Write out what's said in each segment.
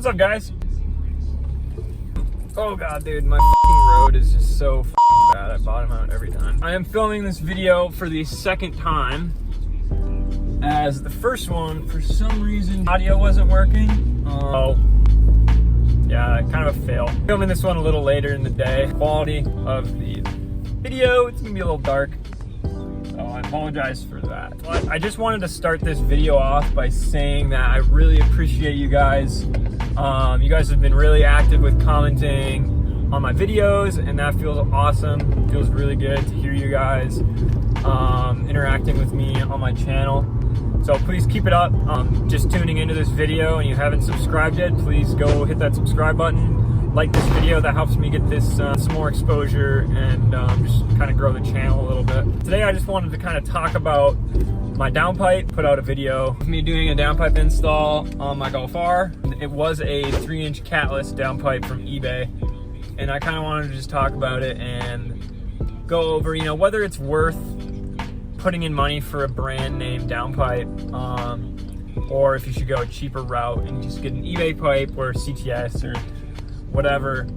What's up, guys? Oh god, dude, my f***ing road is just so f***ing bad. I bottom out every time. I am filming this video for the second time, as the first one, for some reason, audio wasn't working. Yeah, kind of a fail. Filming this one a little later in the day. Quality of the video, it's gonna be a little dark, so I apologize for that. But I just wanted to start this video off by saying that I really appreciate you guys. You guys have been really active with commenting on my videos, and that feels awesome. It feels really good to hear you guys interacting with me on my channel. So please keep it up. Just tuning into this video and you haven't subscribed yet, please go hit that subscribe button. Like this video, that helps me get this some more exposure and just kind of grow the channel a little bit. Today I just wanted to kind of talk about my downpipe. Put out a video of me doing a downpipe install on my Golf R. It was a 3-inch catless downpipe from eBay, and I kind of wanted to just talk about it and go over, you know, whether it's worth putting in money for a brand name downpipe, or if you should go a cheaper route and just get an eBay pipe or CTS or whatever.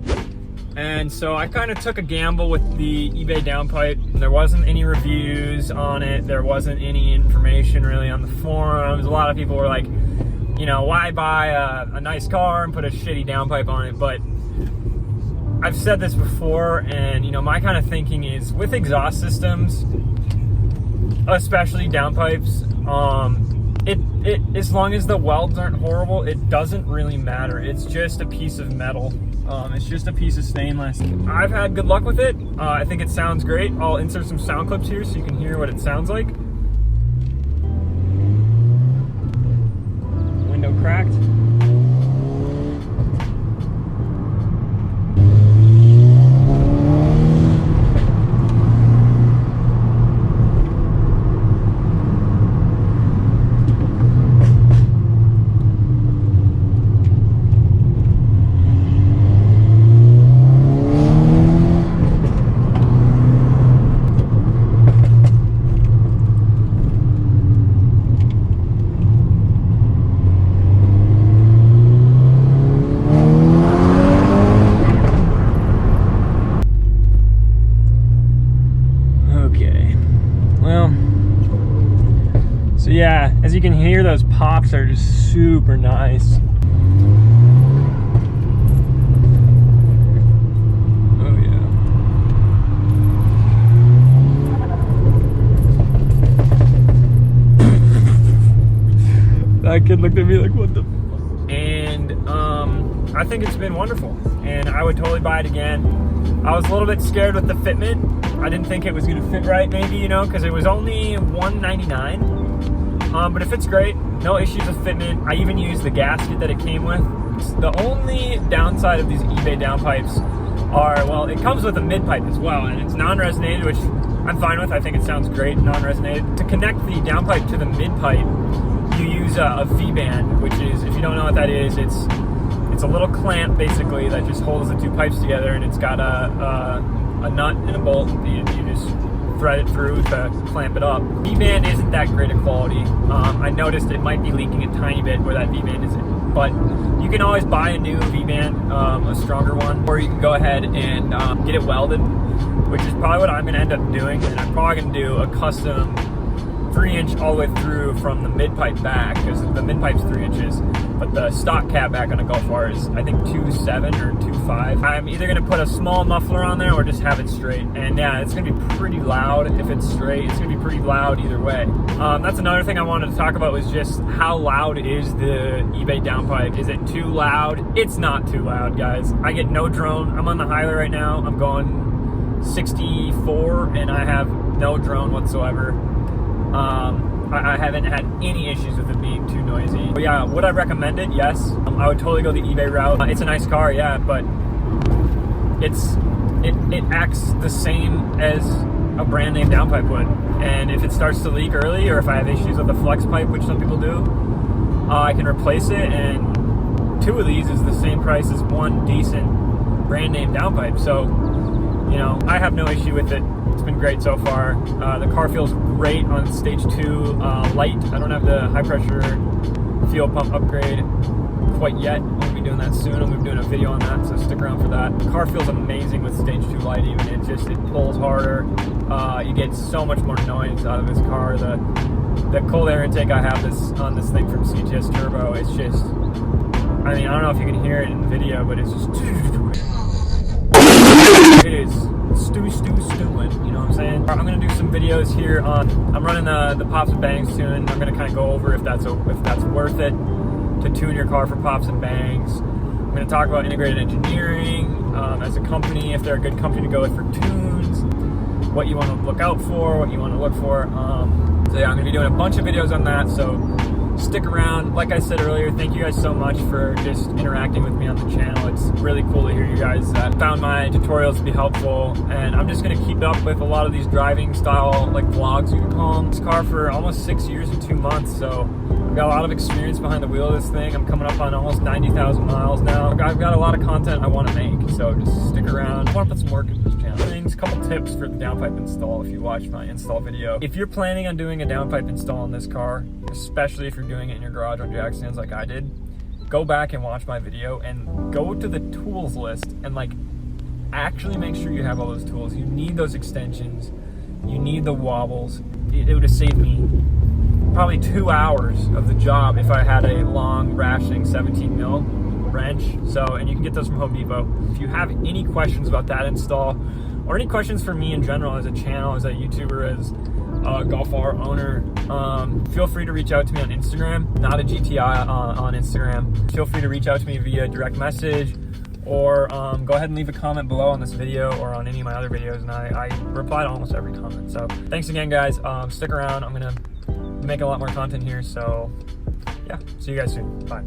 And so I kind of took a gamble with the eBay downpipe. There wasn't any reviews on it. There wasn't any information really on the forums. A lot of people were like, you know, why buy a nice car and put a shitty downpipe on it? But I've said this before, and you know, my kind of thinking is with exhaust systems, especially downpipes, it as long as the welds aren't horrible, it doesn't really matter. It's just a piece of metal. It's just a piece of stainless. I've had good luck with it. I think it sounds great. I'll insert some sound clips here so you can hear what it sounds like. Window cracked. So yeah, as you can hear, those pops are just super nice. Oh yeah. That kid looked at me like, what the fuck? And I think it's been wonderful, and I would totally buy it again. I was a little bit scared with the fitment. I didn't think it was gonna fit right, maybe, you know, because it was only $199. But it fits great, no issues with fitment. I even used the gasket that it came with. The only downside of these eBay downpipes are, well, it comes with a mid-pipe as well, and it's non-resonated, which I'm fine with. I think it sounds great, non-resonated. To connect the downpipe to the mid-pipe, you use a V-band, which is, if you don't know what that is, it's a little clamp, basically, that just holds the two pipes together, and it's got a nut and a bolt. You just thread it through to clamp it up. V-band isn't that great a quality. I noticed it might be leaking a tiny bit where that V-band is in, but you can always buy a new V-band, a stronger one, or you can go ahead and get it welded, which is probably what I'm gonna end up doing, and I'm probably gonna do a custom 3-inch all the way through from the mid-pipe back, because the mid-pipe's 3 inches, but the stock cap back on a Golf R is, I think, 2.7 or 2.5. I'm either gonna put a small muffler on there or just have it straight. And yeah, it's gonna be pretty loud if it's straight. It's gonna be pretty loud either way. That's another thing I wanted to talk about, was just how loud is the eBay downpipe? Is it too loud? It's not too loud, guys. I get no drone. I'm on the highway right now. I'm going 64 and I have no drone whatsoever. I haven't had any issues with it being too noisy. But yeah, would I recommend it? Yes. I would totally go the eBay route. It's a nice car, yeah, but it acts the same as a brand name downpipe would. And if it starts to leak early, or if I have issues with the flex pipe, which some people do, I can replace it, and 2 of these is the same price as one decent brand name downpipe. So, you know, I have no issue with it. It's been great so far. The car feels great on stage 2 light. I don't have the high pressure fuel pump upgrade. quite yet. I'm going to be doing that soon. I'm going to be doing a video on that, so stick around for that. The car feels amazing with stage 2 light even. It pulls harder. You get so much more noise out of this car. The cold air intake I have on this thing from CTS Turbo, it's just, I mean, I don't know if you can hear it in the video, but it's just, it is stewing, you know what I'm saying? I'm gonna do some videos here on, I'm running the pops and bangs tune. I'm gonna kind of go over if that's worth it to tune your car for pops and bangs. I'm gonna talk about integrated engineering as a company, if they're a good company to go with for tunes, what you want to look out for, what you want to look for. So yeah, I'm gonna be doing a bunch of videos on that, so stick around. Like I said earlier, thank you guys so much for just interacting with me on the channel. It's really cool to hear you guys that found my tutorials to be helpful, and I'm just gonna keep up with a lot of these driving style, like vlogs you can call them. This car for almost 6 years and 2 months, so I've got a lot of experience behind the wheel of this thing. I'm coming up on almost 90,000 miles now. I've got a lot of content I want to make, so just stick around. I want to put some work into this channel. Things, a couple tips for the downpipe install if you watch my install video. If you're planning on doing a downpipe install on this car, especially if you're doing it in your garage on jack stands like I did, go back and watch my video and go to the tools list and like actually make sure you have all those tools. You need those extensions, you need the wobbles. It would have saved me probably 2 hours of the job if I had a long rationing 17 mil wrench. So, and you can get those from Home Depot. If you have any questions about that install, or any questions for me in general as a channel, as a YouTuber, as a Golf R owner, feel free to reach out to me on Instagram, not a GTI on Instagram. Feel free to reach out to me via direct message, or go ahead and leave a comment below on this video or on any of my other videos, and I reply to almost every comment. So thanks again, guys. Stick around. I'm gonna make a lot more content here, so yeah, see you guys soon. Bye.